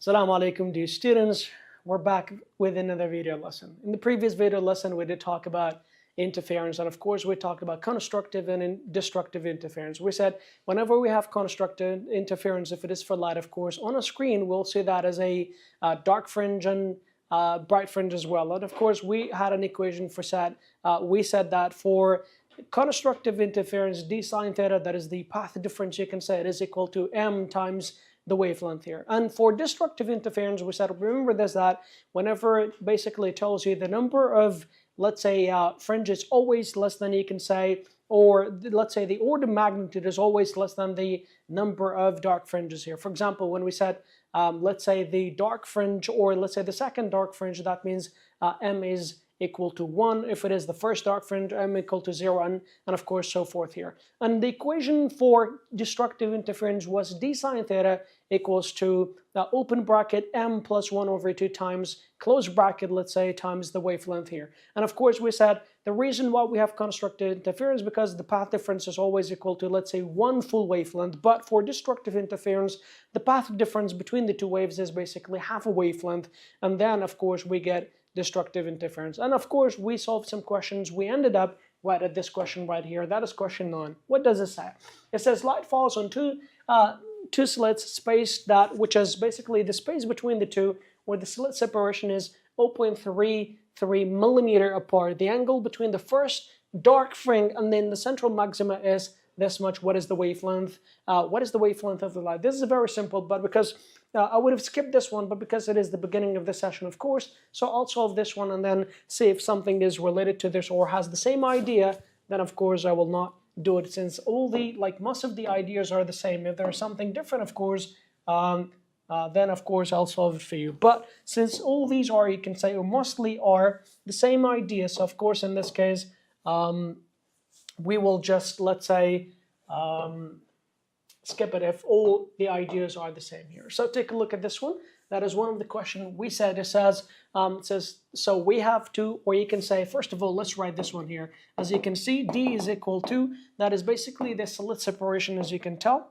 Assalamu alaikum, dear students. We're back with another video lesson. In the previous video lesson, we did talk about interference, and of course, we talked about constructive and destructive interference. We said whenever we have constructive interference, if it is for light, of course, on a screen, we'll see that as a dark fringe and bright fringe as well. And of course, we had an equation for that. We said that for constructive interference, d sine theta, that is the path difference, you can say it is equal to m times the wavelength here. And for destructive interference, we said, remember this, that whenever it basically tells you the number of, let's say, fringes always less than, you can say, or let's say the order of magnitude is always less than the number of dark fringes here. For example, when we said, let's say the dark fringe, or let's say the second dark fringe, that means m is equal to 1. If it is the first dark fringe, m equal to 0, and of course so forth here. And the equation for destructive interference was d sine theta equals to open bracket m plus 1 over 2 times close bracket, let's say, times the wavelength here. And of course we said the reason why we have constructive interference because the path difference is always equal to, let's say, 1 full wavelength. But for destructive interference, the path difference between the two waves is basically half a wavelength, and then of course we get destructive interference. And of course we solved some questions. We ended up right at this question right here. That is question 9. What does it say? It says light falls on two slits spaced that, which is basically the space between the two, where the slit separation is 0.33 millimeter apart. The angle between the first dark fringe and then the central maxima is this much. What is the wavelength? What is the wavelength of the light? This is very simple, but because I would have skipped this one, but because it is the beginning of the session, of course, so I'll solve this one and then see if something is related to this or has the same idea. Then of course I will not do it, since all the, like, most of the ideas are the same. If there's something different, of course, then of course I'll solve it for you. But since all these are, you can say, or mostly are the same idea, so of course in this case we will just, let's say, skip it if all the ideas are the same here. So take a look at this one. That is one of the questions we said. It says, so we have to, or you can say, first of all, let's write this one here. As you can see, d is equal to, that is basically the slit separation, as you can tell.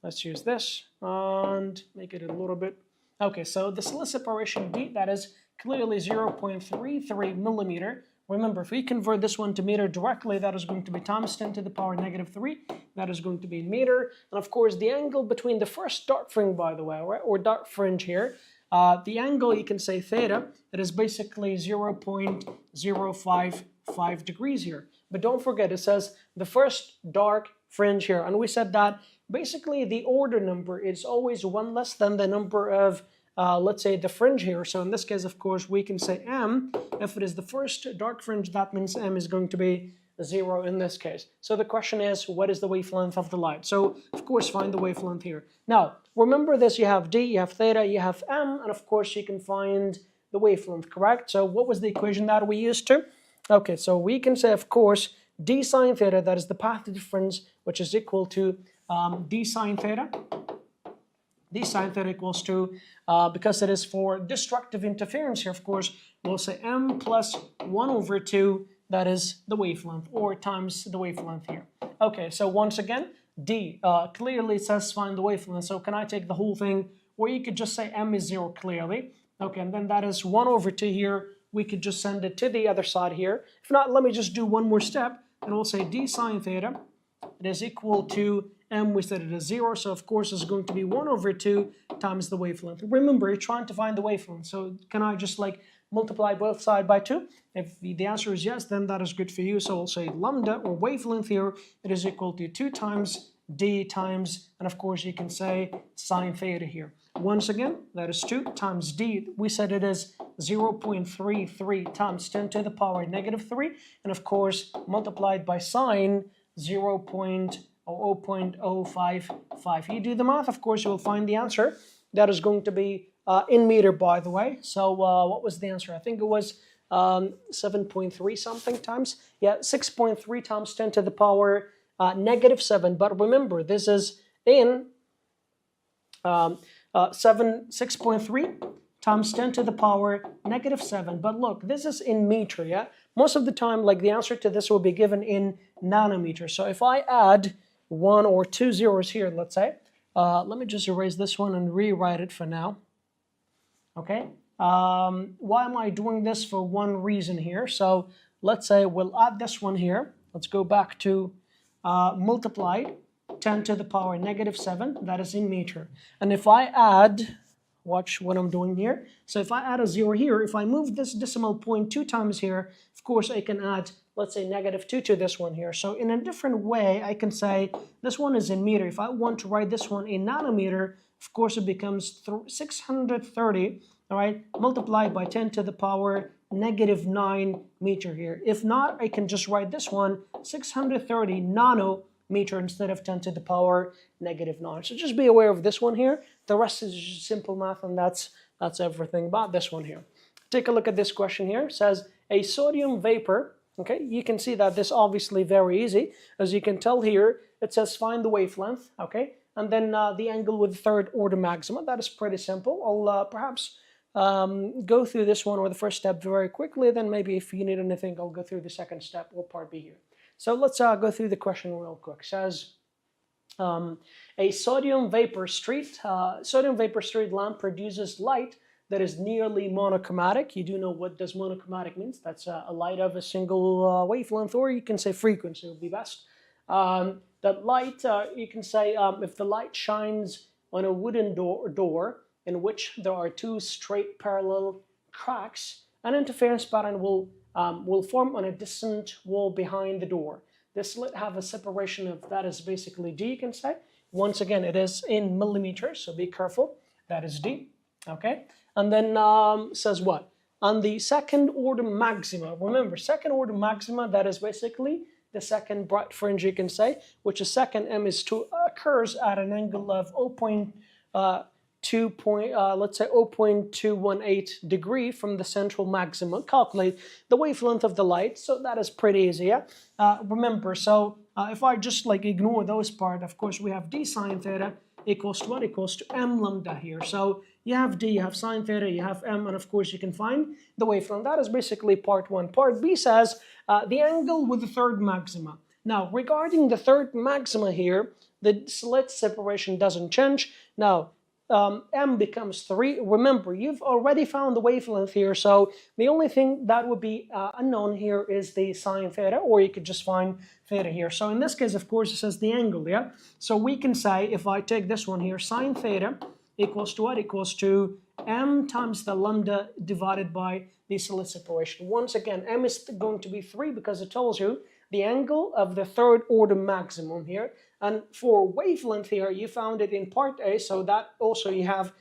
Let's use this and make it a little bit. Okay, so the slit separation d, that is clearly 0.33 millimeter. Remember, if we convert this one to meter directly, that is going to be times 10 to the power negative 3. That is going to be in meter. And of course, the angle between the first dark fringe, by the way, right, or dark fringe here, the angle, you can say theta, it is basically 0.055 degrees here. But don't forget, it says the first dark fringe here. And we said that basically the order number is always 1 less than the number of let's say the fringe here. So in this case, of course, we can say m. If it is the first dark fringe, that means m is going to be 0 in this case. So the question is, what is the wavelength of the light? So of course, find the wavelength here. Now, remember this, you have d, you have theta, you have m, and of course you can find the wavelength, correct? So what was the equation that we used to? Okay, so we can say, of course, d sine theta, that is the path difference, which is equal to d sine theta. D sine theta equals to, because it is for destructive interference here, of course, we'll say m plus 1 over 2, that is the wavelength, or times the wavelength here. Okay, so once again, d clearly says find the wavelength, so can I take the whole thing, or you could just say m is 0 clearly. Okay, and then that is 1 over 2 here. We could just send it to the other side here. If not, let me just do one more step, and we'll say d sine theta, it is equal to m, we said it is 0, so of course it's going to be 1 over 2 times the wavelength. Remember, you're trying to find the wavelength, so can I just like multiply both sides by 2? If the answer is yes, then that is good for you. So we'll say lambda, or wavelength here, it is equal to 2 times d times, and of course you can say sine theta here. Once again, that is 2 times d. We said it is 0.33 times 10 to the power negative 3, and of course multiplied by sine 0.055. You do the math, of course, you will find the answer. That is going to be in meter, by the way. So what was the answer? I think it was 7.3 something times. Yeah, 6.3 times 10 to the power negative 7. But remember, this is in 6.3 times 10 to the power negative 7. But look, this is in meter, yeah? Most of the time, like, the answer to this will be given in nanometers. So if I add 1 or 2 zeros here, let's say, let me just erase this one and rewrite it for now. Okay, why am I doing this? For one reason here. So let's say we'll add this one here. Let's go back to multiply 10 to the power -7, that is in meter. And if I add, watch what I'm doing here. So if I add a 0 here, if I move this decimal point 2 times here, of course I can add, let's say, -2 to this one here. So in a different way, I can say this one is in meter. If I want to write this one in nanometer, of course it becomes 630, all right, multiplied by 10 to the power -9 meter here. If not, I can just write this one 630 nanometer instead of 10 to the power -9. So just be aware of this one here. The rest is just simple math, and that's everything about this one here. Take a look at this question here. It says a sodium vapor. Okay, you can see that this obviously very easy. As you can tell here, it says find the wavelength. Okay, and then the angle with third order maxima. That is pretty simple. I'll perhaps go through this one or the first step very quickly. Then maybe if you need anything, I'll go through the second step or part B here. So let's go through the question real quick. It says a sodium vapor street lamp produces light that is nearly monochromatic. You do know what does monochromatic means. That's a light of a single wavelength, or you can say frequency would be best. That light, you can say if the light shines on a wooden door in which there are two straight parallel cracks, an interference pattern will form on a distant wall behind the door. The slit have a separation of, that is basically D, you can say. Once again, it is in millimeters, so be careful. That is D, okay? And then says what? On the second order maxima, remember, second order maxima, that is basically the second bright fringe, you can say, which is second M occurs at an angle of 0.218 degree from the central maximum. Calculate the wavelength of the light, so that is pretty easy, yeah? Remember, so if I just like ignore those part, of course we have d sine theta equals to what? Equals to m lambda here. So you have d, you have sine theta, you have m, and of course you can find the wavelength. That is basically part one. Part B says the angle with the third maxima. Now, regarding the third maxima here, the slit separation doesn't change. Now, m becomes 3. Remember, you've already found the wavelength here, so the only thing that would be unknown here is the sine theta, or you could just find theta here. So in this case, of course, it says the angle, yeah? So we can say, if I take this one here, sine theta equals to what? Equals to m times the lambda divided by the slit separation. Once again, m is going to be 3 because it tells you the angle of the third order maximum here. And for wavelength here, you found it in part A, so that also you have,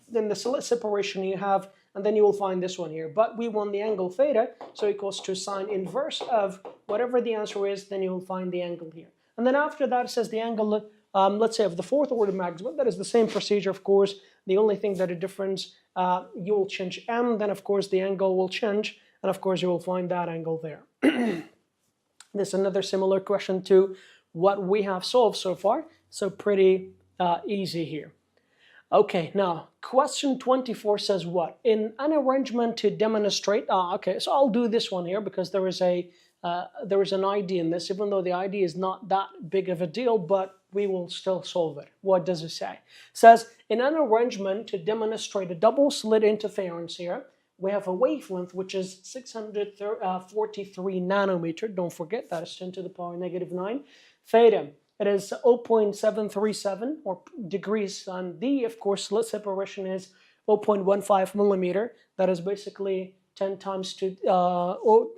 then the slit separation you have, and then you will find this one here. But we want the angle theta, so equals to sine inverse of whatever the answer is, then you will find the angle here. And then after that, it says the angle, let's say, of the fourth order maximum. That is the same procedure, of course. The only thing that a difference, you will change m, then of course the angle will change, and of course you will find that angle there. This is another similar question to what we have solved so far, so pretty easy here. Okay, now question 24 says what? In an arrangement to demonstrate, okay, so I'll do this one here because there is an idea in this, even though the idea is not that big of a deal, but we will still solve it. What does it say? It says, in an arrangement to demonstrate a double slit interference here, we have a wavelength which is 643 nanometer. Don't forget, that is 10 to the power -9. Theta, it is 0.737 or degrees, and the, of course, slit separation is 0.15 millimeter. That is basically 10 times to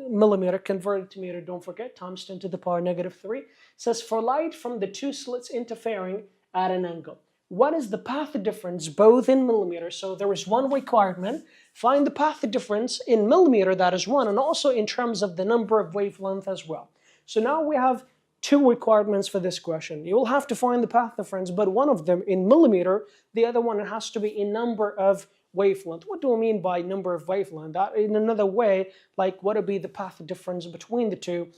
millimeter converted to meter, don't forget, times 10 to the power -3. It says for light from the two slits interfering at an angle. What is the path difference both in millimeters? So there is one requirement. Find the path difference in millimeter, that is one, and also in terms of the number of wavelength as well. So now we have two requirements for this question. You will have to find the path difference, but one of them in millimeter, the other one has to be in number of wavelength. What do I mean by number of wavelength? That in another way, like what would be the path difference between the two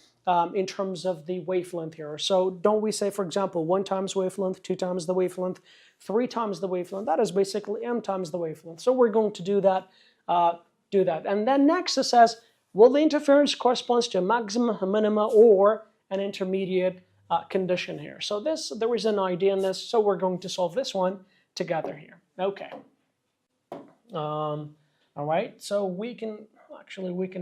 in terms of the wavelength here? So don't we say, for example, 1 times wavelength, 2 times the wavelength, 3 times the wavelength? That is basically m times the wavelength. So we're going to do that. And then next it says, will the interference corresponds to a maximum, a minima, or an intermediate condition here? So there is an idea in this, so we're going to solve this one together here. Okay. All right, so we can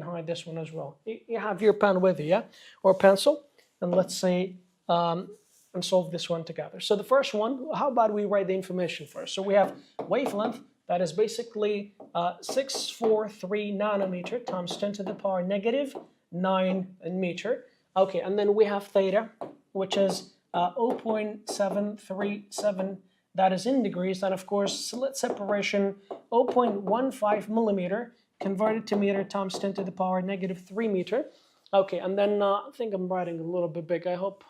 hide this one as well. You have your pen with you, yeah, or pencil, and let's say and solve this one together. So the first one, how about we write the information first? So we have wavelength, that is basically 643 nanometer times 10 to the power negative 9 meter. Okay, and then we have theta, which is 0.737, that is in degrees, and of course slit separation 0.15 millimeter converted to meter times 10 to the power negative 3 meter. Okay, and then I think I'm writing a little bit big. I hope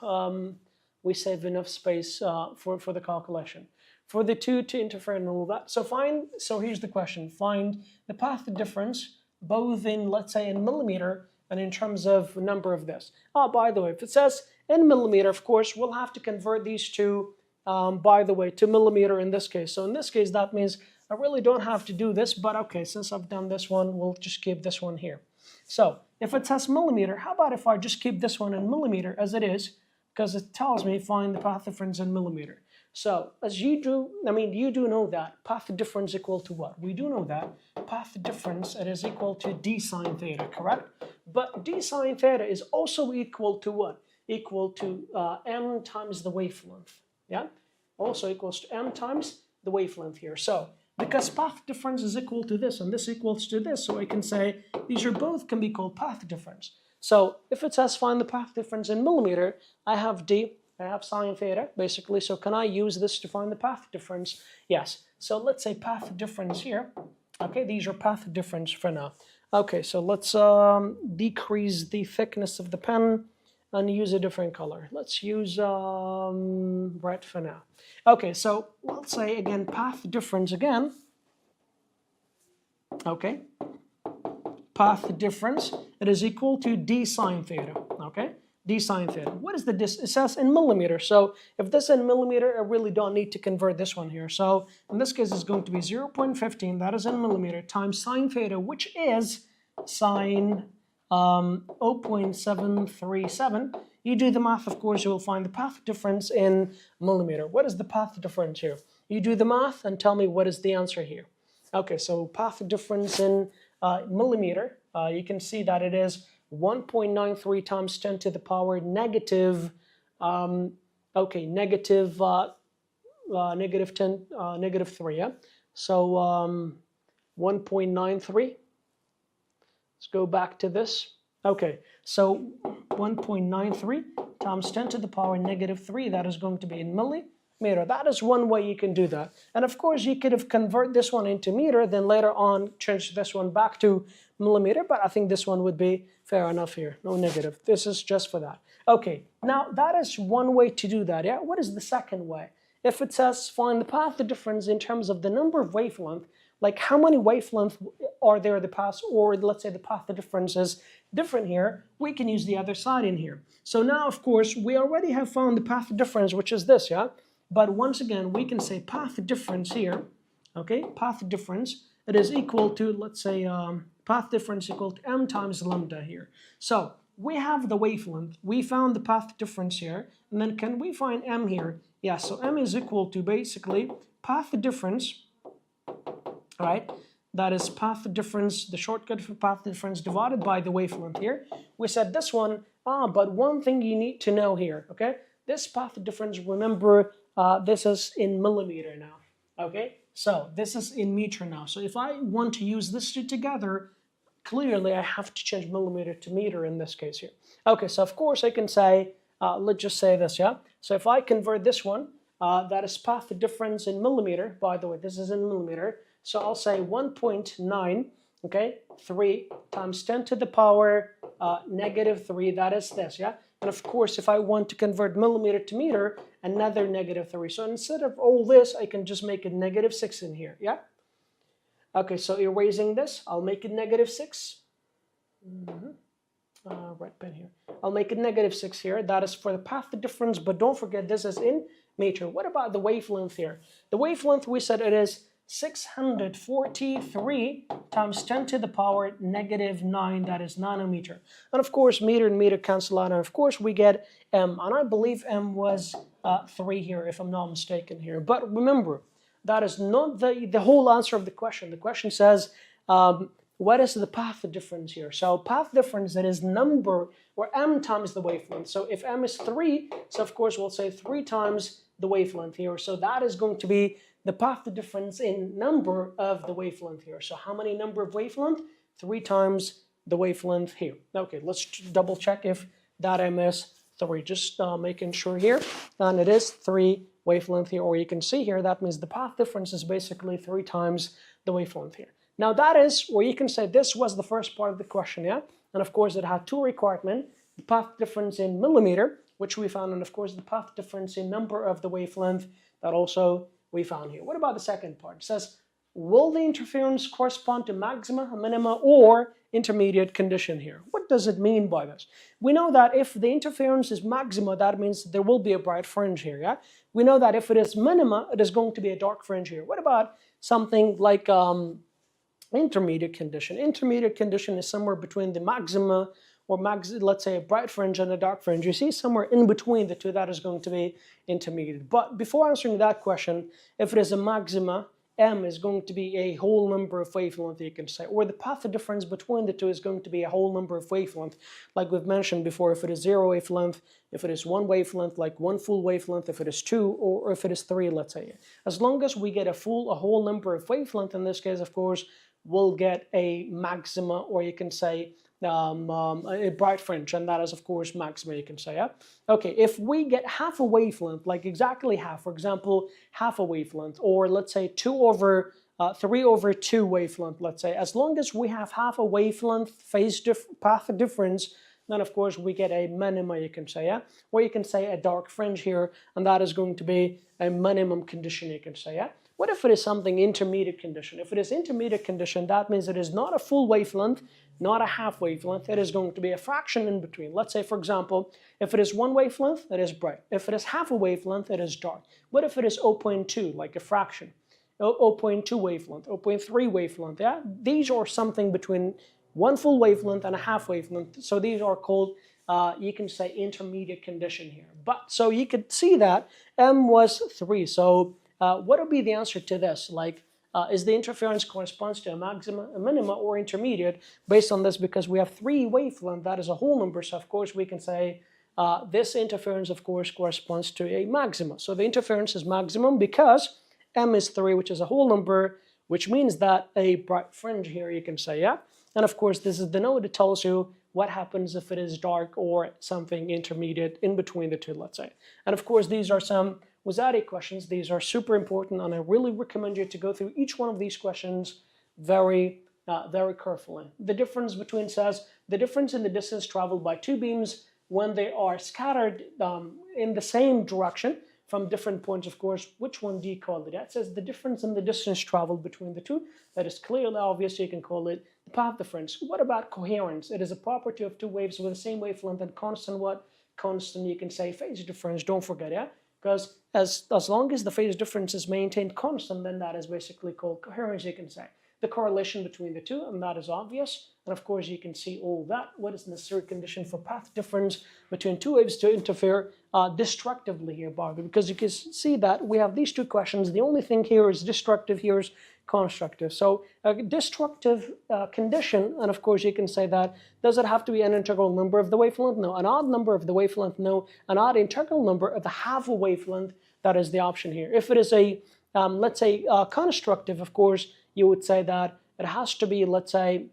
we save enough space for the calculation. For the two to interfere and all that. So here's the question. Find the path difference both in, let's say, in millimeter and in terms of number of this. Oh, by the way, if it says in millimeter, of course, we'll have to convert these two, by the way, to millimeter in this case. So in this case, that means I really don't have to do this, but okay, since I've done this one, we'll just keep this one here. So if it says millimeter, how about if I just keep this one in millimeter as it is, because it tells me find the path difference in millimeter. So as you do, you do know that path difference equal to what? We do know that path difference, it is equal to d sine theta, correct? But d sine theta is also equal to what? Equal to m times the wavelength, yeah? Also equals to m times the wavelength here. So because path difference is equal to this and this equals to this, so I can say these are both can be called path difference. So if it says find the path difference in millimeter, I have d, I have sine theta, basically. So can I use this to find the path difference? Yes. So let's say path difference here. Okay, these are path difference for now. Okay, so let's decrease the thickness of the pen and use a different color. Let's use red for now. Okay, so let's say again path difference again. Okay, path difference, it is equal to d sine theta. Okay, d sine theta. What is the distance? It says in millimeter. So if this is in millimeter, I really don't need to convert this one here. So in this case, it's going to be 0.15, that is in millimeter, times sine theta, which is sine 0.737. You do the math, of course, you will find the path difference in millimeter. What is the path difference here? You do the math and tell me what is the answer here. Okay, so path difference in millimeter, you can see that it is 1.93 times 10 to the power negative, negative 3, yeah? So 1.93. Let's go back to this. Okay, so 1.93 times 10 to the power negative 3, that is going to be in millimeter. That is one way you can do that. And of course, you could have converted this one into meter, then later on change this one back to millimeter, but I think this one would be fair enough here. No negative. This is just for that. Okay, now that is one way to do that, yeah? What is the second way? If it says find the path difference in terms of the number of wavelength, like how many wavelengths are there the path, or let's say the path difference is different here, we can use the other side in here. So now, of course, we already have found the path difference, which is this, yeah? But once again, we can say path difference here, okay? Path difference, it is equal to, let's say, path difference equal to m times lambda here. So we have the wavelength, we found the path difference here, and then can we find m here? Yeah, so m is equal to basically path difference, right? That is path difference, the shortcut for path difference divided by the wavelength here. We said this one, but one thing you need to know here, okay? This path difference, remember, this is in millimeter now, okay? So this is in meter now. So if I want to use this two together, clearly I have to change millimeter to meter in this case here. Okay, so of course I can say, let's just say this, yeah? So if I convert this one, that is path difference in millimeter. By the way, this is in millimeter. So I'll say 1.9, okay, 3 times 10 to the power negative 3, that is this, yeah? And of course, if I want to convert millimeter to meter, another negative 3. So instead of all this, I can just make it negative 6 in here, yeah? Okay, so erasing this, I'll make it negative 6. Red pen here. I'll make it negative 6 here. That is for the path difference, but don't forget this is in meter. What about the wavelength here? The wavelength, we said it is 643 times 10 to the power negative 9, that is nanometer. And of course, meter and meter cancel out, and of course we get m, and I believe m was 3 here, if I'm not mistaken here. But remember, That is not the whole answer of the question. The question says, what is the path difference here? So path difference, that is number, or m times the wavelength. So if m is 3, so of course we'll say 3 times the wavelength here. So that is going to be the path difference in number of the wavelength here. So how many number of wavelength? 3 times the wavelength here. Okay, let's double check if that m is 3. Just making sure here. And it is 3 wavelength here, or you can see here, that means the path difference is basically 3 times the wavelength here. Now that is where you can say this was the first part of the question, yeah? And of course it had 2 requirements, the path difference in millimeter, which we found, and of course the path difference in number of the wavelength, that also we found here. What about the second part? It says, will the interference correspond to maxima, minima, or intermediate condition here? What does it mean by this? We know that if the interference is maxima, that means there will be a bright fringe here, yeah? We know that if it is minima, it is going to be a dark fringe here. What about something like intermediate condition? Intermediate condition is somewhere between the maxima, or let's say a bright fringe and a dark fringe. You see somewhere in between the two, that is going to be intermediate. But before answering that question, if it is a maxima, m is going to be a whole number of wavelength, you can say, or the path difference between the two is going to be a whole number of wavelength. Like we've mentioned before, if it is 0 wavelength, if it is 1 wavelength, like 1 full wavelength, if it is 2, or if it is 3, let's say. As long as we get a whole number of wavelength, in this case, of course, we'll get a maxima, or you can say a bright fringe, and that is of course maxima, you can say, yeah? Okay, if we get half a wavelength, like exactly half, for example, half a wavelength, or let's say 3 over 2 wavelength, let's say, as long as we have half a wavelength path difference, then of course we get a minima, you can say, yeah? Or you can say a dark fringe here, and that is going to be a minimum condition, you can say, yeah? What if it is something intermediate condition? If it is intermediate condition, that means it is not a full wavelength, not a half wavelength. It is going to be a fraction in between. Let's say, for example, if it is 1 wavelength, it is bright. If it is half a wavelength, it is dark. What if it is 0.2, like a fraction? 0.2 wavelength, 0.3 wavelength, yeah? These are something between 1 full wavelength and a half wavelength. So these are called, you can say, intermediate condition here. But, so you could see that m was 3. So what would be the answer to this? Like, is the interference corresponds to a maxima, a minima, or intermediate based on this? Because we have 3 wavelength, that is a whole number. So of course we can say this interference, of course, corresponds to a maxima. So the interference is maximum because m is 3, which is a whole number, which means that a bright fringe here, you can say, yeah? And of course, this is the node that tells you what happens if it is dark or something intermediate in between the two, let's say. And of course, these are some Wazari questions. These are super important, and I really recommend you to go through each one of these questions very carefully. The difference between says, the difference in the distance traveled by 2 beams when they are scattered in the same direction from different points, of course, which one do you call it? It says the difference in the distance traveled between the two. That is clearly obvious, you can call it the path difference. What about coherence? It is a property of 2 waves with the same wavelength and constant what? Constant, you can say phase difference, don't forget, yeah? Because as long as the phase difference is maintained constant, then that is basically called coherence, you can say. The correlation between the two, and that is obvious. And of course, you can see all that. What is the necessary condition for path difference between 2 waves to interfere destructively here, Barbie? Because you can see that we have these 2 questions. The only thing here is destructive, here is constructive. So a destructive condition, and of course you can say that, does it have to be an integral number of the wavelength? No. An odd number of the wavelength? No. An odd integral number of the half a wavelength? That is the option here. If it is a, let's say, constructive, of course, you would say that it has to be, let's say,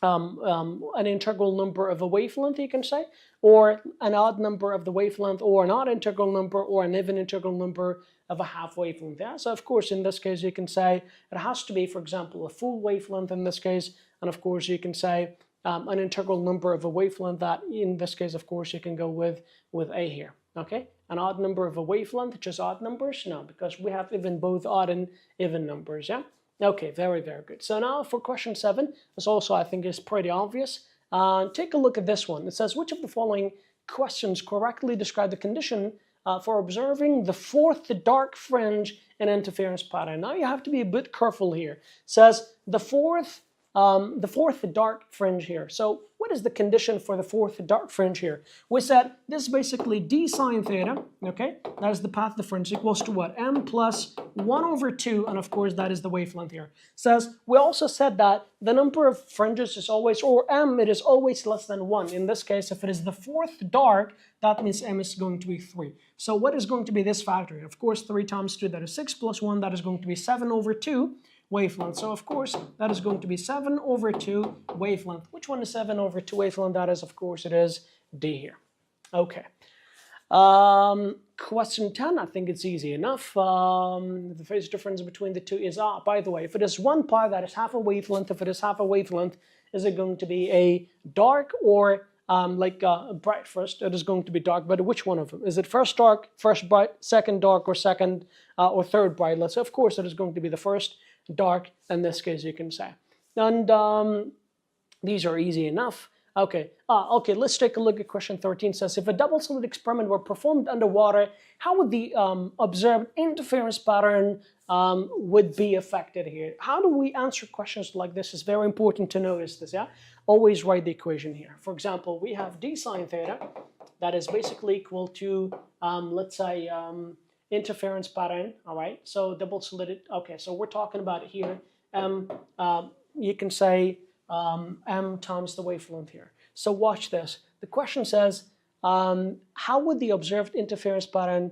an integral number of a wavelength, you can say, or an odd number of the wavelength, or an odd integral number, or an even integral number of a half wavelength. Yeah? So of course, in this case, you can say it has to be, for example, a full wavelength in this case, and of course, you can say an integral number of a wavelength. That in this case, of course, you can go with A here. Okay, an odd number of a wavelength, just odd numbers? No, because we have even both odd and even numbers. Yeah. Okay, very good. So now for question 7, this also I think is pretty obvious. Take a look at this one. It says, which of the following questions correctly describe the condition for observing the 4th dark fringe in interference pattern? Now you have to be a bit careful here. It says the 4th the fourth dark fringe here. So what is the condition for the fourth dark fringe here? We said this is basically d sine theta, okay? That is the path of the fringe equals to what? M plus 1 over 2, and of course that is the wavelength here. Says, we also said that the number of fringes is always, or M, it is always less than 1. In this case, if it is the fourth dark, that means M is going to be 3. So what is going to be this factor? Of course, 3 times 2, that is 6 plus 1, that is going to be 7 over 2. Wavelength. So of course that is going to be 7 over 2 wavelength. Which one is 7 over 2 wavelength? That is, of course, it is D here. Okay. Question 10, I think it's easy enough. The phase difference between the two is, by the way, if it is 1 pi, that is half a wavelength. If it is half a wavelength, is it going to be a dark or bright first? It is going to be dark, but which one of them? Is it first dark, first bright, second dark, or second or third bright? Let's say, of course, it is going to be the first dark in this case, you can say. And these are easy enough. Okay, okay, let's take a look at question 13. It says, if a double-slit experiment were performed underwater, how would the observed interference pattern would be affected here? How do we answer questions like this? It's very important to notice this, yeah? Always write the equation here. For example, we have d sine theta, that is basically equal to, let's say, interference pattern, all right? So double-slitted, okay, so we're talking about here, you can say M times the wavelength here. So watch this. The question says, how would the observed interference pattern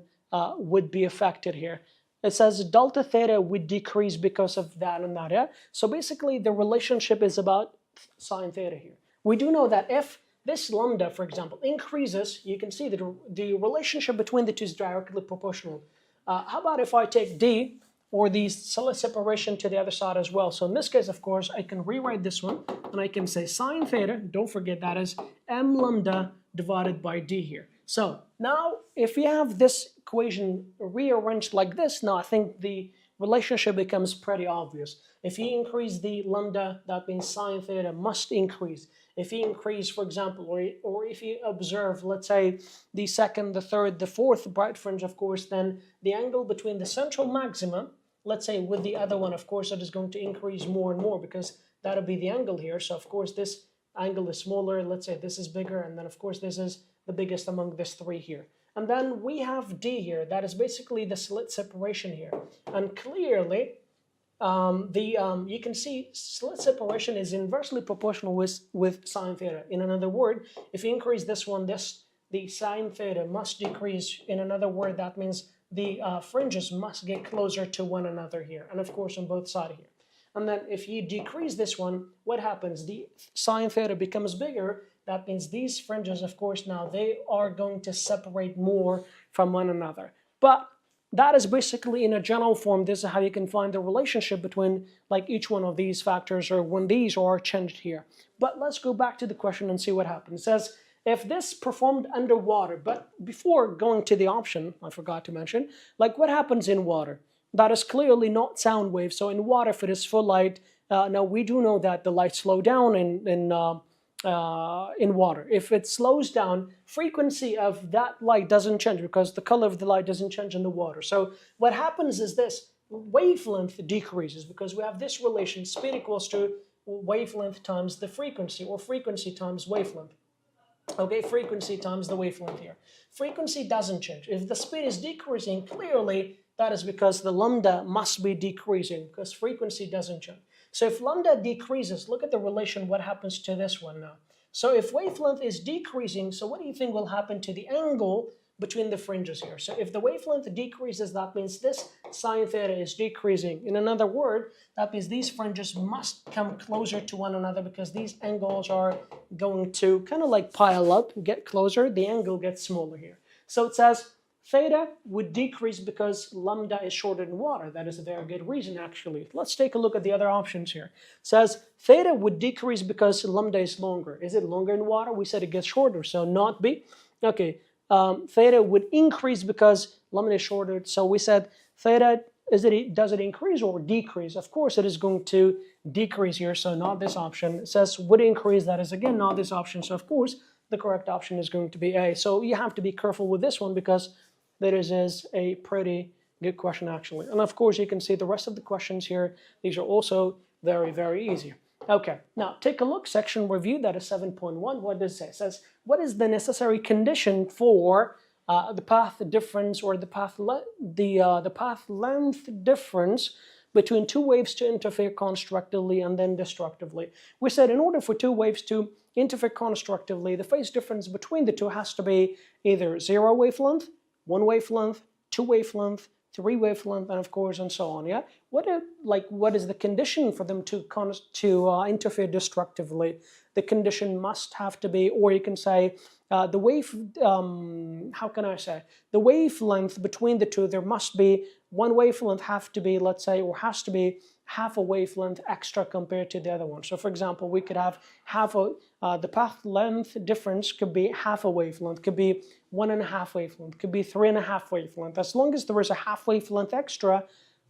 would be affected here? It says delta theta would decrease because of that and that, yeah? So basically the relationship is about sine theta here. We do know that if this lambda, for example, increases, you can see that the relationship between the two is directly proportional. How about if I take D, or the slit separation to the other side as well? So in this case, of course, I can rewrite this one, and I can say sine theta, don't forget that is M lambda divided by D here. So now, if you have this equation rearranged like this, now I think the relationship becomes pretty obvious. If you increase the lambda, that means sine theta must increase. If you increase, for example, or if you observe, let's say, the second, the third, the fourth bright fringe, of course, then the angle between the central maximum, let's say with the other one, of course, it is going to increase more and more because that'll be the angle here. So, of course, this angle is smaller. Let's say this is bigger. And then, of course, this is the biggest among these three here. And then we have D here. That is basically the slit separation here. And clearly, you can see slit separation is inversely proportional with sine theta. In another word, if you increase this one, the sine theta must decrease. In another word, that means the fringes must get closer to one another here. And of course, on both sides here. And then if you decrease this one, what happens? The sine theta becomes bigger. That means these fringes, of course, now they are going to separate more from one another. But that is basically in a general form. This is how you can find the relationship between like each one of these factors or when these are changed here. But let's go back to the question and see what happens. It says, if this performed underwater, but before going to the option, I forgot to mention, like what happens in water? That is clearly not sound waves. So in water, if it is full light, now we do know that the light slow down in water. If it slows down, frequency of that light doesn't change because the color of the light doesn't change in the water. So what happens is this wavelength decreases because we have this relation, speed equals to wavelength times the frequency, or frequency times wavelength. Okay, frequency times the wavelength here. Frequency doesn't change. If the speed is decreasing, clearly that is because the lambda must be decreasing because frequency doesn't change. So if lambda decreases, look at the relation, what happens to this one now. So if wavelength is decreasing, so what do you think will happen to the angle between the fringes here? So if the wavelength decreases, that means this sine theta is decreasing. In another word, that means these fringes must come closer to one another because these angles are going to kind of like pile up, get closer, the angle gets smaller here. So it says theta would decrease because lambda is shorter than water. That is a very good reason, actually. Let's take a look at the other options here. It says theta would decrease because lambda is longer. Is it longer in water? We said it gets shorter, so not B. Okay, theta would increase because lambda is shorter. So we said theta, does it increase or decrease? Of course, it is going to decrease here, so not this option. It says would increase. That is, again, not this option. So, of course, the correct option is going to be A. So you have to be careful with this one because that is a pretty good question, actually. And of course, you can see the rest of the questions here. These are also very, very easy. Okay, now take a look, section review, that is 7.1. What does it say? It says, what is the necessary condition for the path difference or the path length difference between two waves to interfere constructively and then destructively? We said in order for two waves to interfere constructively, the phase difference between the two has to be either 0 wavelength, 1 wavelength, 2 wavelength, 3 wavelength, and of course, and so on. Yeah, what is the condition for them to interfere destructively? The condition must have to be, or you can say the wave. How can I say the wavelength between the two? There must be one wavelength have to be, let's say, or has to be half a wavelength extra compared to the other one. So for example, we could have half a, the path length difference could be half a wavelength, could be 1.5 wavelength, could be 3.5 wavelength. As long as there is a half wavelength extra,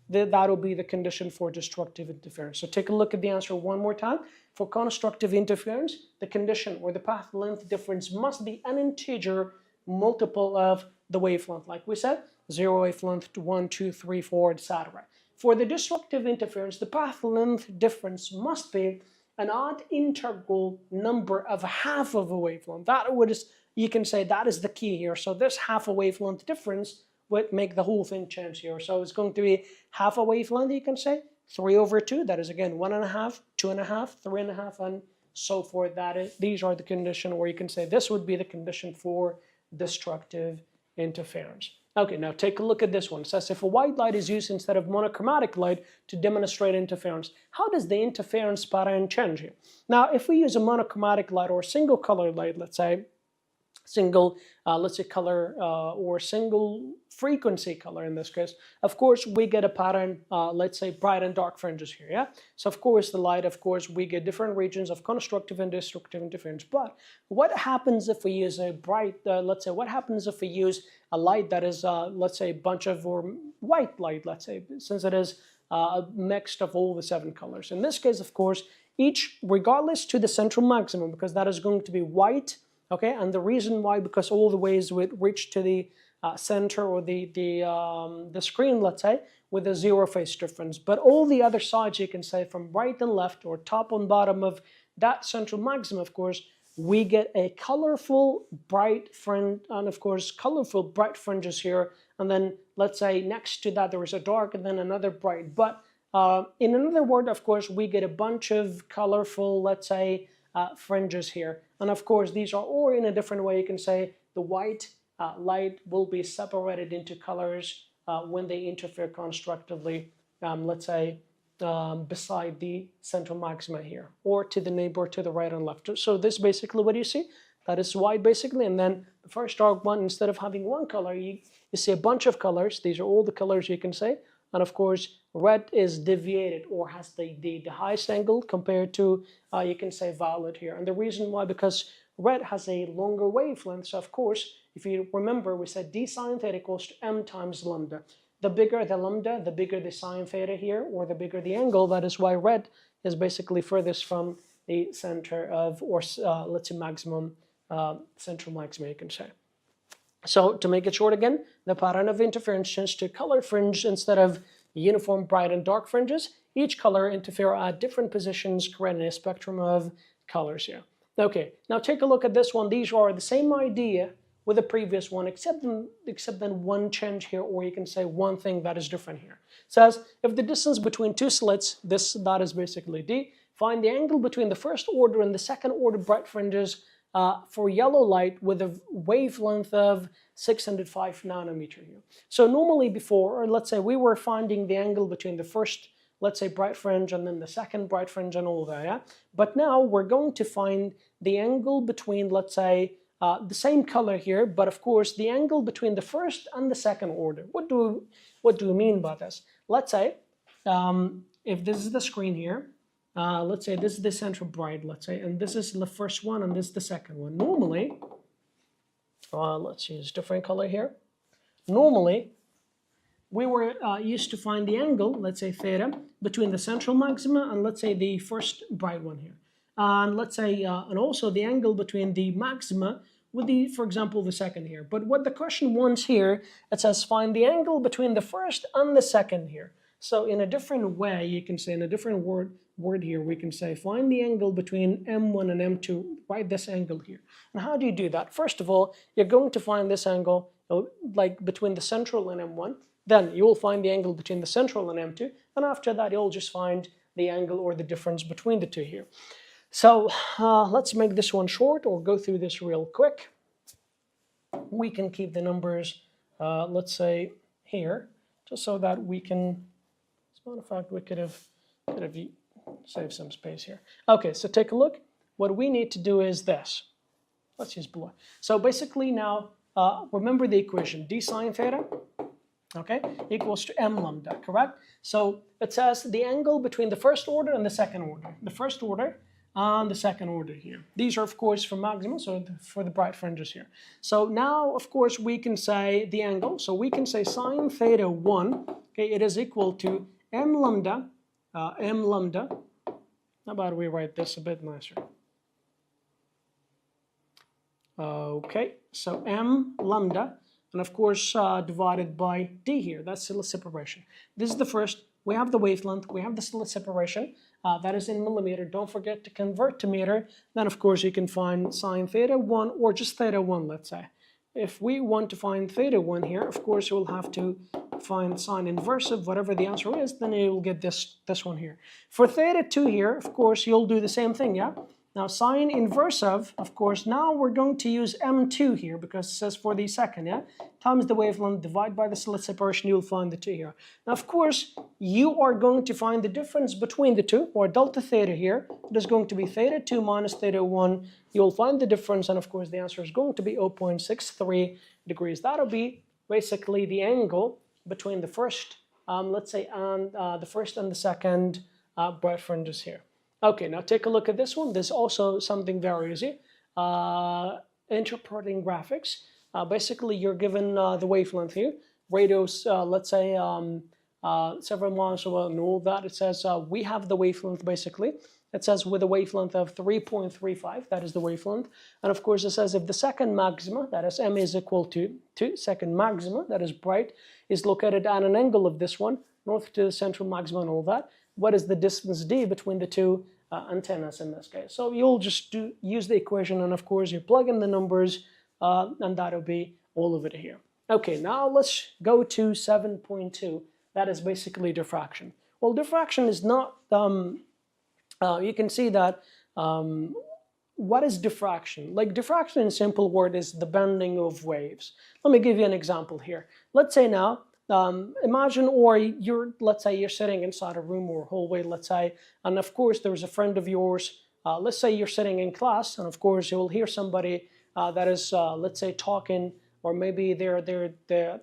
that'll be the condition for destructive interference. So take a look at the answer one more time. For constructive interference, the condition or the path length difference must be an integer multiple of the wavelength. Like we said, 0 wavelength, 1, 2, 3, 4, etc. For the destructive interference, the path length difference must be an odd integral number of half of a wavelength. That would, you can say that is the key here. So this half a wavelength difference would make the whole thing change here. So it's going to be half a wavelength, you can say, 3/2. That is again 1.5, 2.5, 3.5, and so forth. These are the condition, or you can say this would be the condition for destructive interference. Okay, now take a look at this one. It says if a white light is used instead of monochromatic light to demonstrate interference, how does the interference pattern change here? Now, if we use a monochromatic light or a single color light, let's say single, color or single frequency color in this case, of course, we get a pattern, let's say bright and dark fringes here, yeah? So of course, the light, of course, we get different regions of constructive and destructive interference. But what happens if we use a bright, what happens if we use a light that is, let's say, a bunch of, or white light, let's say, since it is a mix of all the 7 colors. In this case, of course, each, regardless to the central maximum, because that is going to be white, okay, and the reason why, because all the waves would reach to the center or the screen, let's say, with a 0 phase difference. But all the other sides, you can say, from right and left or top and bottom of that central maximum, of course, we get a colorful bright fringe, and of course, colorful bright fringes here. And then let's say next to that there is a dark and then another bright. But in another word, of course, we get a bunch of colorful, let's say, fringes here. And of course, these are, or in a different way, you can say the white light will be separated into colors when they interfere constructively, let's say, beside the central maxima here, or to the neighbor to the right and left. So this basically what you see, that is white basically, and then the first dark one, instead of having one color, you see a bunch of colors. These are all the colors you can say, and of course red is deviated or has the highest angle compared to, you can say, violet here. And the reason why, because red has a longer wavelength, so of course, if you remember, we said d sine theta equals to m times lambda. The bigger the lambda, the bigger the sine theta here, or the bigger the angle. That is why red is basically furthest from the center of, or let's say maximum, central maxima, you can say. So to make it short again, the pattern of interference changes to color fringe instead of uniform bright and dark fringes. Each color interfere at different positions, creating a spectrum of colors here. Okay, now take a look at this one. These are the same idea with the previous one, except then one change here, or you can say one thing that is different here. It says, if the distance between two slits, that is basically D, find the angle between the first order and the second order bright fringes for yellow light with a wavelength of 605 nanometer here. So normally before, or let's say we were finding the angle between the first, let's say, bright fringe and then the second bright fringe and all that, yeah? But now we're going to find the angle between, let's say, the same color here, but of course the angle between the first and the second order. What do we mean by this? Let's say if this is the screen here, let's say this is the central bright, let's say, and this is the first one and this is the second one. Normally, let's use different color here. Normally, we were used to find the angle, let's say theta, between the central maxima and let's say the first bright one here. And let's say, and also the angle between the maxima with the, for example, the second here. But what the question wants here, it says find the angle between the first and the second here. So in a different way, you can say in a different word here, we can say find the angle between M1 and M2, right this angle here. And how do you do that? First of all, you're going to find this angle like between the central and M1. Then you will find the angle between the central and M2. And after that, you'll just find the angle or the difference between the two here. So let's make this one short or go through this real quick. We can keep the numbers, let's say, here, just so that we can, as a matter of fact, we could have saved some space here. Okay, so take a look. What we need to do is this. Let's use blue. So basically now, remember the equation, d sine theta, okay, equals to m lambda, correct? So it says the angle between the first order and the second order. The first order and the second order here. These are, of course, for maximum, so for the bright fringes here. So now, of course, we can say the angle. So we can say sine theta 1, okay, it is equal to m lambda. How about we write this a bit nicer? Okay, so m lambda, and of course divided by d here. That's slit separation. This is the first. We have the wavelength. We have the slit separation. That is in millimeter. Don't forget to convert to meter. Then, of course, you can find sine theta 1 or just theta 1, let's say. If we want to find theta 1 here, of course, you'll have to find sine inverse of whatever the answer is. Then you will get this one here. For theta 2 here, of course, you'll do the same thing, yeah? Now, sine inverse of course, now we're going to use m2 here because it says for the second, yeah? Times the wavelength, divide by the slit separation, you'll find the 2 here. Now, of course, you are going to find the difference between the two, or delta theta here. It is going to be theta 2 minus theta 1. You'll find the difference, and of course, the answer is going to be 0.63 degrees. That'll be basically the angle between the first, let's say, and the first and the second bright fringes here. Okay, now take a look at this one. There's also something very easy. Interpreting graphics. Basically, you're given the wavelength here. Radios, let's say, several miles away and all that. It says we have the wavelength, basically. It says with a wavelength of 3.35, that is the wavelength. And of course, it says if the second maxima, that is m is equal to 2, second maxima, that is bright, is located at an angle of this one, north to the central maxima and all that. What is the distance d between the two antennas in this case? So you'll just use the equation, and of course you plug in the numbers, and that'll be all of it here. Okay, now let's go to 7.2. That is basically diffraction. Well, diffraction is not, you can see that, what is diffraction? Like diffraction in a simple word is the bending of waves. Let me give you an example here. Let's say now, imagine, or let's say you're sitting inside a room or hallway, let's say, and of course there's a friend of yours. Let's say you're sitting in class, and of course you'll hear somebody that is, let's say, talking, or maybe they're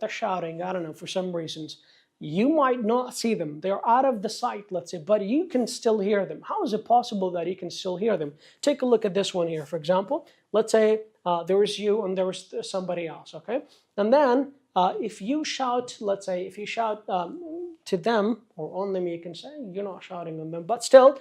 shouting. I don't know, for some reasons. You might not see them. They're out of the sight, let's say, but you can still hear them. How is it possible that you can still hear them? Take a look at this one here, for example. Let's say there was you and there was somebody else, okay? And then if you shout, let's say, if you shout to them or on them, you can say you're not shouting on them, but still,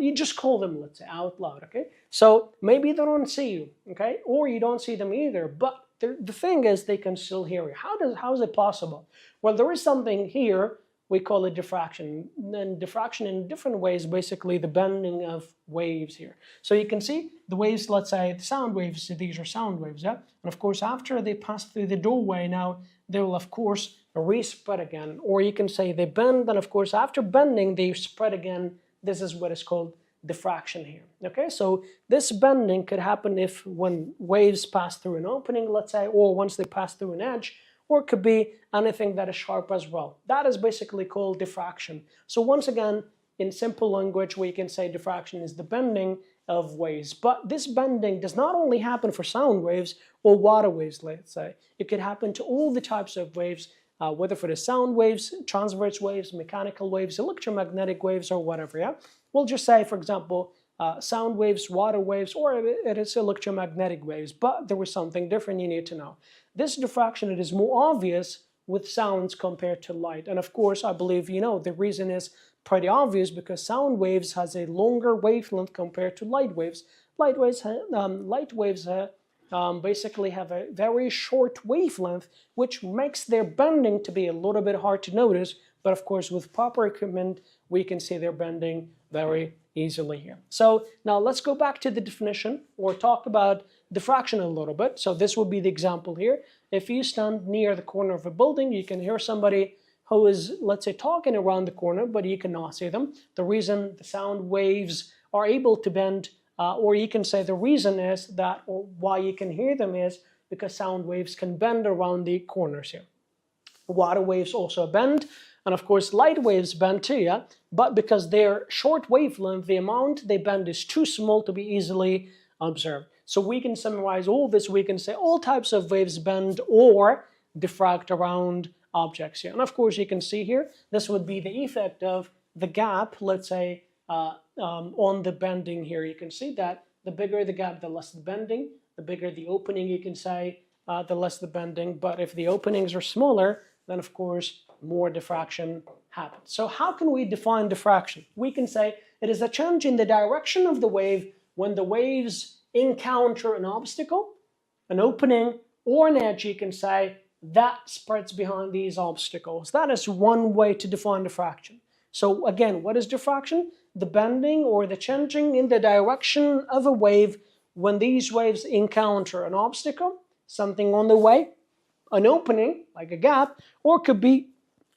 you just call them, let's say, out loud, okay? So maybe they don't see you, okay? Or you don't see them either, but the thing is they can still hear you. How is it possible? Well, there is something here, we call it diffraction. And diffraction in different ways, basically the bending of waves here. So you can see the waves, let's say the sound waves, these are sound waves, yeah? And of course, after they pass through the doorway, now they will, of course, re-spread again. Or you can say they bend, and of course, after bending, they spread again. This is what is called diffraction here, okay? So this bending could happen when waves pass through an opening, let's say, or once they pass through an edge, or it could be anything that is sharp as well. That is basically called diffraction. So once again, in simple language, we can say diffraction is the bending of waves. But this bending does not only happen for sound waves or water waves, let's say. It could happen to all the types of waves, whether for the sound waves, transverse waves, mechanical waves, electromagnetic waves, or whatever, yeah? We'll just say, for example, sound waves, water waves, or it is electromagnetic waves, but there was something different you need to know. This diffraction, it is more obvious with sounds compared to light. And of course, I believe you know the reason is pretty obvious because sound waves has a longer wavelength compared to light waves. Light waves basically have a very short wavelength, which makes their bending to be a little bit hard to notice but of course with proper equipment, we can see they're bending very easily here. So now let's go back to the definition or talk about diffraction a little bit. So this will be the example here. If you stand near the corner of a building, you can hear somebody who is, let's say, talking around the corner, but you cannot see them. The reason the sound waves are able to bend, or you can say the reason is that, or why you can hear them is because sound waves can bend around the corners here. Water waves also bend, and of course light waves bend too, yeah? But because they're short wavelength, the amount they bend is too small to be easily observed. So we can summarize all this, we can say all types of waves bend or diffract around objects here. And of course you can see here, this would be the effect of the gap, let's say, on the bending here. You can see that the bigger the gap, the less the bending, the bigger the opening, you can say, the less the bending. But if the openings are smaller, then of course more diffraction happens. So how can we define diffraction? We can say it is a change in the direction of the wave when the waves encounter an obstacle, an opening, or an edge, you can say, that spreads behind these obstacles. That is one way to define diffraction. So again, what is diffraction? The bending or the changing in the direction of a wave when these waves encounter an obstacle, something on the way, an opening, like a gap, or could be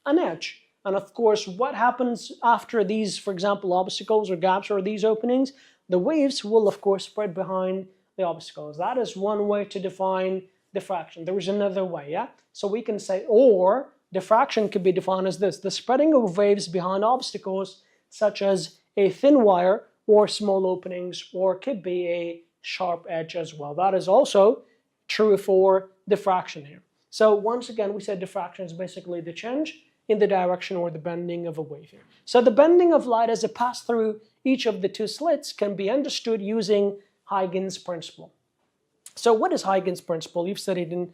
an edge. And of course, what happens after these, for example, obstacles or gaps or these openings? The waves will, of course, spread behind the obstacles. That is one way to define diffraction. There is another way, yeah? So we can say, or diffraction could be defined as this: the spreading of waves behind obstacles, such as a thin wire or small openings, or could be a sharp edge as well. That is also true for diffraction here. So once again, we said diffraction is basically the change in the direction or the bending of a wave here. So the bending of light as it passes through each of the two slits can be understood using Huygens principle. So what is Huygens principle? You've studied in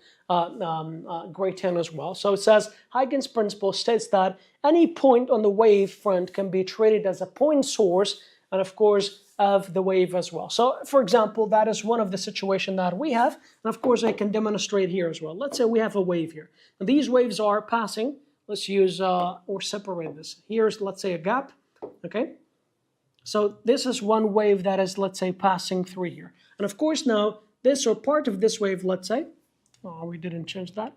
grade 10 as well. So it says Huygens principle states that any point on the wave front can be treated as a point source, and of course of the wave as well. So for example, that is one of the situations that we have, and of course I can demonstrate here as well. Let's say we have a wave here, and these waves are passing. Let's use or separate this. Here's, let's say, a gap, okay? So this is one wave that is, let's say, passing through here. And of course now, this or part of this wave, let's say, oh, we didn't change that.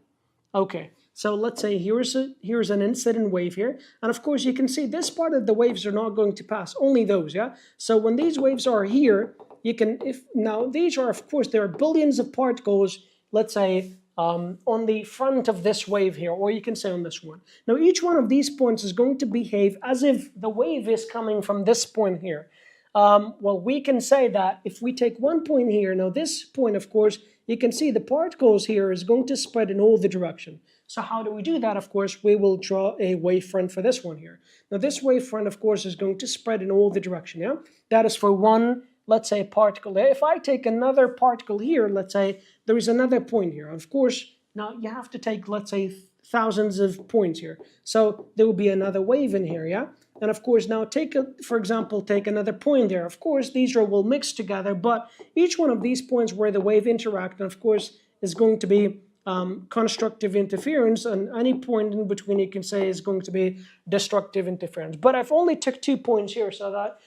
Okay, so let's say here's an incident wave here. And of course you can see this part of the waves are not going to pass, only those, yeah? So when these waves are here, you can, now these are, of course, there are billions of particles, let's say, on the front of this wave here, or you can say on this one. Now each one of these points is going to behave as if the wave is coming from this point here. Well, we can say that if we take one point here, now this point, of course, you can see the particles here is going to spread in all the direction. So how do we do that? Of course, we will draw a wavefront for this one here. Now this wavefront, of course, is going to spread in all the direction, yeah? That is for one, let's say, particle. If I take another particle here, let's say there is another point here. Of course, now you have to take, let's say, thousands of points here. So there will be another wave in here, yeah? And of course, now for example, take another point there. Of course, these will mix together, but each one of these points where the wave interact, and of course, is going to be constructive interference, and any point in between you can say is going to be destructive interference. But I've only took 2 points here so that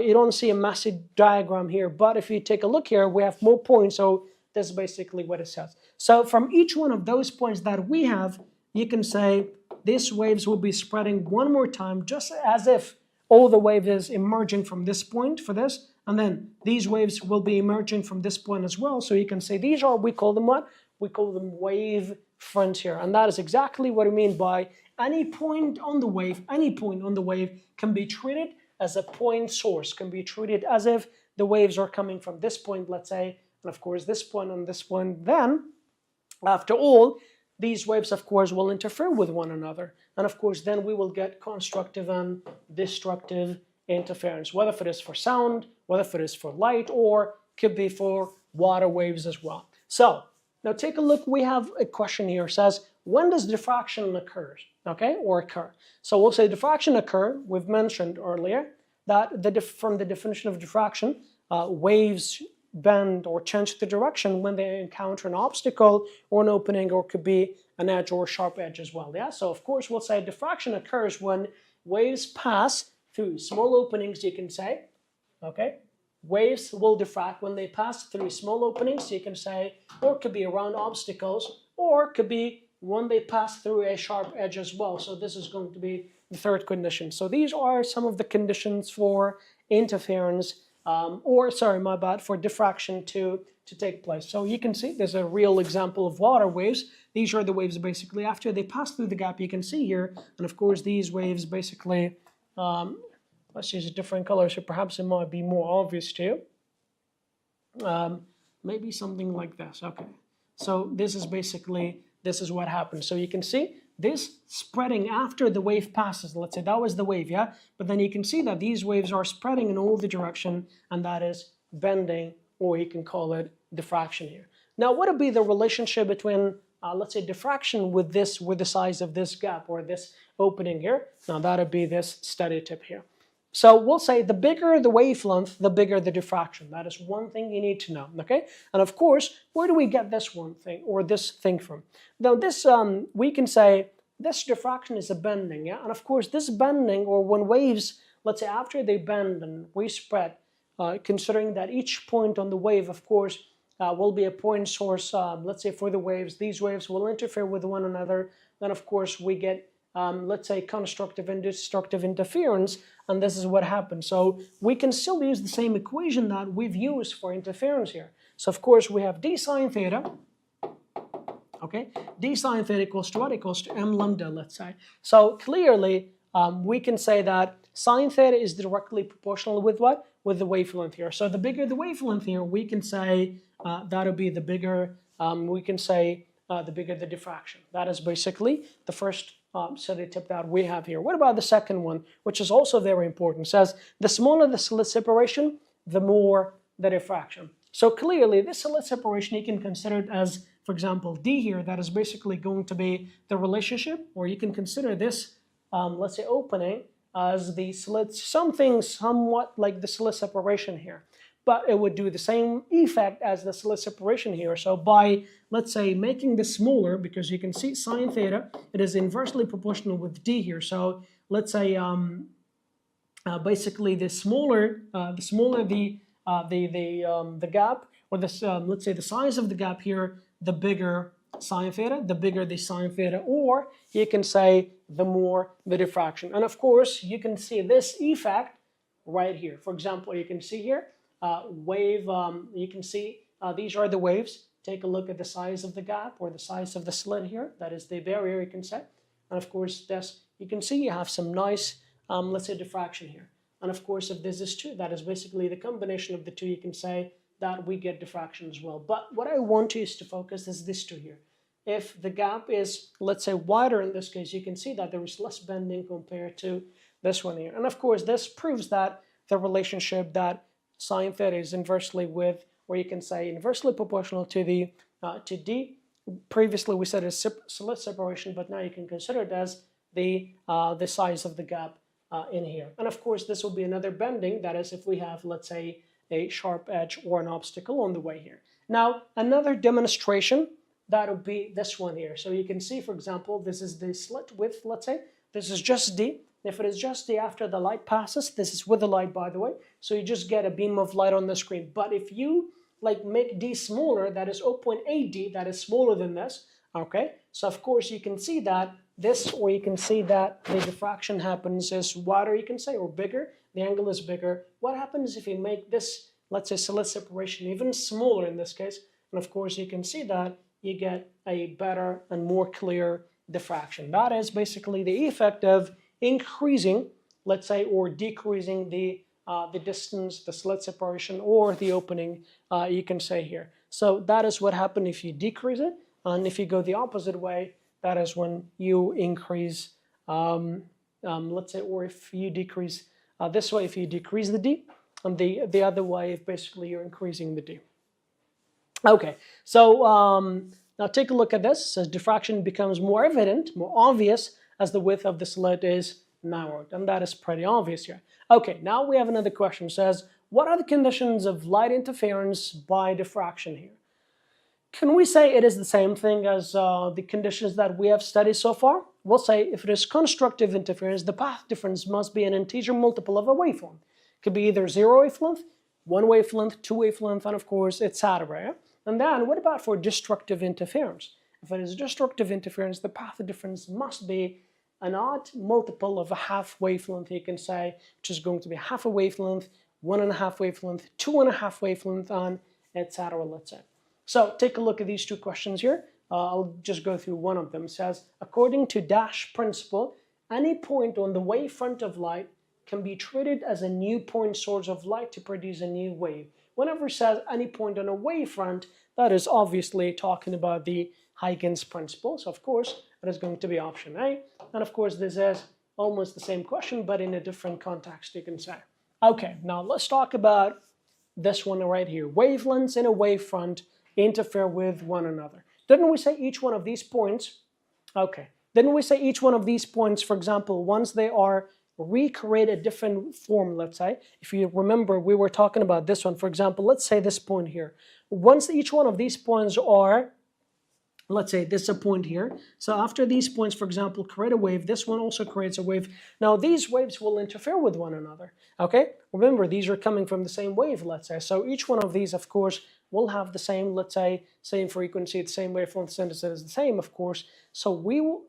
you don't see a massive diagram here. But if you take a look here, we have more points, so that's basically what it says. So from each one of those points that we have, you can say these waves will be spreading one more time, just as if all the wave is emerging from this point for this, and then these waves will be emerging from this point as well. So you can say these are, we call them what? We call them wave fronts here. And that is exactly what I mean by any point on the wave, can be treated as a point source, can be treated as if the waves are coming from this point, let's say, and of course this point and this point. Then, after all, these waves, of course, will interfere with one another. And of course, then we will get constructive and destructive interference, whether it is for sound, whether it is for light, or could be for water waves as well. So now take a look. We have a question here. It says, when does diffraction occur? Okay, or occur. So we'll say diffraction occur. We've mentioned earlier that from the definition of diffraction, waves bend or change the direction when they encounter an obstacle or an opening, or could be an edge or a sharp edge as well. Yeah, so of course we'll say diffraction occurs when waves pass through small openings, you can say. Okay, waves will diffract when they pass through small openings, you can say, or it could be around obstacles, or it could be when they pass through a sharp edge as well. So this is going to be the third condition. So these are some of the conditions for interference, for diffraction to take place. So you can see there's a real example of water waves. These are the waves basically after they pass through the gap, you can see here. And of course these waves basically, let's use a different color so perhaps it might be more obvious to you. Maybe something like this. Okay, so this is what happens. So you can see this spreading after the wave passes. Let's say that was the wave, yeah? But then you can see that these waves are spreading in all the direction, and that is bending, or you can call it diffraction here. Now, what would be the relationship between, let's say, diffraction with the size of this gap or this opening here? Now, that would be this study tip here. So we'll say the bigger the wavelength, the bigger the diffraction. That is one thing you need to know, okay? And of course, where do we get this one thing or this thing from? Now this, we can say this diffraction is a bending, yeah? And of course, this bending, or when waves, let's say after they bend and we spread, considering that each point on the wave, of course, will be a point source, let's say for the waves, these waves will interfere with one another. Then of course we get, let's say, constructive and destructive interference, and this is what happens. So we can still use the same equation that we've used for interference here. So of course we have d sine theta, okay? D sine theta equals to what? Equals to m lambda, let's say. So clearly we can say that sine theta is directly proportional with what? With the wavelength here. So the bigger the wavelength here, we can say that'll be the bigger, we can say the bigger the diffraction. That is basically the first study tip that we have here. What about the second one, which is also very important? It says the smaller the slit separation, the more the diffraction. So clearly this slit separation you can consider it as, for example, d here. That is basically going to be the relationship, or you can consider this, let's say, opening as the slit, something somewhat like the slit separation here. But it would do the same effect as the slit separation here. So by, let's say, making this smaller, because you can see sine theta, it is inversely proportional with d here. So let's say basically the smaller the gap, or this let's say the size of the gap here, the bigger sine theta, the bigger the sine theta, or you can say the more the diffraction. And of course you can see this effect right here. For example, you can see here. Wave, you can see these are the waves. Take a look at the size of the gap or the size of the slit here. That is the barrier, you can say. And of course, this, you can see you have some nice, let's say, diffraction here. And of course, if this is true, that is basically the combination of the two, you can say that we get diffraction as well. But what I want you to focus is this two here. If the gap is, let's say, wider in this case, you can see that there is less bending compared to this one here. And of course, this proves that the relationship that sine theta is inversely with, or you can say inversely proportional to the to d. Previously we said it's slit separation, but now you can consider it as the size of the gap in here. And of course this will be another bending, that is if we have, let's say, a sharp edge or an obstacle on the way here. Now another demonstration, that would be this one here. So you can see, for example, this is the slit width, let's say, this is just d. If it is just d after the light passes, this is with the light, by the way, so you just get a beam of light on the screen. But if you like make d smaller, that is 0.8 d, that is smaller than this, okay? So of course you can see that this, or you can see that the diffraction happens is wider, you can say, or bigger, the angle is bigger. What happens if you make this, let's say, slit separation even smaller in this case? And of course you can see that you get a better and more clear diffraction. That is basically the effect of increasing, let's say, or decreasing the distance, the slit separation, or the opening, you can say here. So that is what happens if you decrease it, and if you go the opposite way, that is when you increase, let's say, or if you decrease this way, if you decrease the d, and the other way, if basically you're increasing the d. Okay, so now take a look at this. It says diffraction becomes more evident, more obvious, as the width of the slit is narrowed, and that is pretty obvious here. Okay, now we have another question. It says, what are the conditions of light interference by diffraction here? Can we say it is the same thing as the conditions that we have studied so far? We'll say if it is constructive interference, the path difference must be an integer multiple of a waveform. It could be either 0 wavelength, 1 wavelength, 2 wavelength, and of course, etc. Yeah? And then what about for destructive interference? If it is destructive interference, the path difference must be an odd multiple of a half wavelength, you can say, which is going to be half a wavelength, 1.5 wavelength, 2.5 wavelength, and etc. let's say. So take a look at these two questions here. I'll just go through one of them. It says, according to dash principle, any point on the wavefront of light can be treated as a new point source of light to produce a new wave. Whenever it says any point on a wavefront, that is obviously talking about the Huygens principle. So of course, it is going to be option A. And of course, this is almost the same question, but in a different context, you can say. Okay, now let's talk about this one right here. Wavelengths in a wavefront interfere with one another. Didn't we say each one of these points? Okay. Didn't we say each one of these points, for example, once they are recreate a different form, let's say, if you remember, we were talking about this one, for example, let's say this point here. Once each one of these points are, let's say this is a point here. So after these points, for example, create a wave, this one also creates a wave. Now these waves will interfere with one another, okay? Remember, these are coming from the same wave, let's say. So each one of these, of course, will have the same, let's say, same frequency, the same wavelength, synthesis is the same, of course. So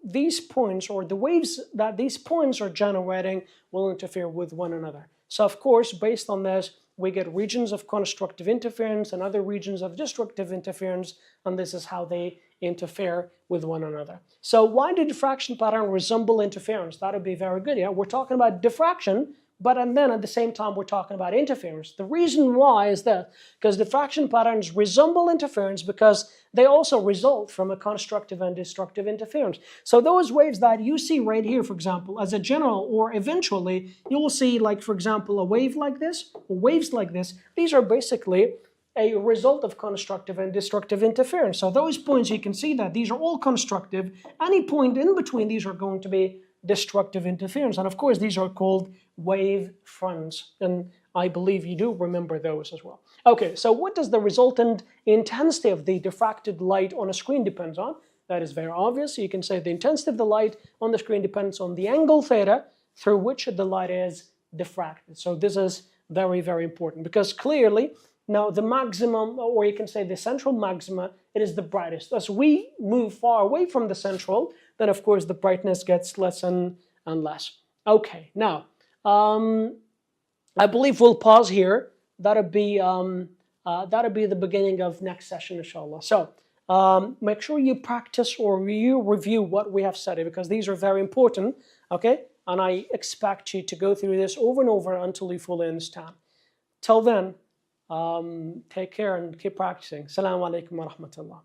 these points, or the waves that these points are generating, will interfere with one another. So of course, based on this, we get regions of constructive interference and other regions of destructive interference, and this is how they interfere with one another. So why did diffraction pattern resemble interference? That would be very good, yeah? We're talking about diffraction, but and then at the same time we're talking about interference. The reason why is that because diffraction patterns resemble interference because they also result from a constructive and destructive interference. So those waves that you see right here, for example, as a general or eventually, you will see, like, for example, a wave like this, or waves like this. These are basically a result of constructive and destructive interference. So those points, you can see that these are all constructive. Any point in between these are going to be destructive interference. And of course, these are called wave fronts. And I believe you do remember those as well. Okay, so what does the resultant intensity of the diffracted light on a screen depends on? That is very obvious. You can say the intensity of the light on the screen depends on the angle theta through which the light is diffracted. So this is very, very important because clearly, now the maximum, or you can say the central maxima, it is the brightest. As we move far away from the central, then of course the brightness gets less and less. Okay, now, I believe we'll pause here. That'll be the beginning of next session, inshallah. So make sure you practice or you review what we have studied because these are very important, okay? And I expect you to go through this over and over until you fully understand. Till then, take care and keep practicing. Assalamu alaikum wa rahmatullah.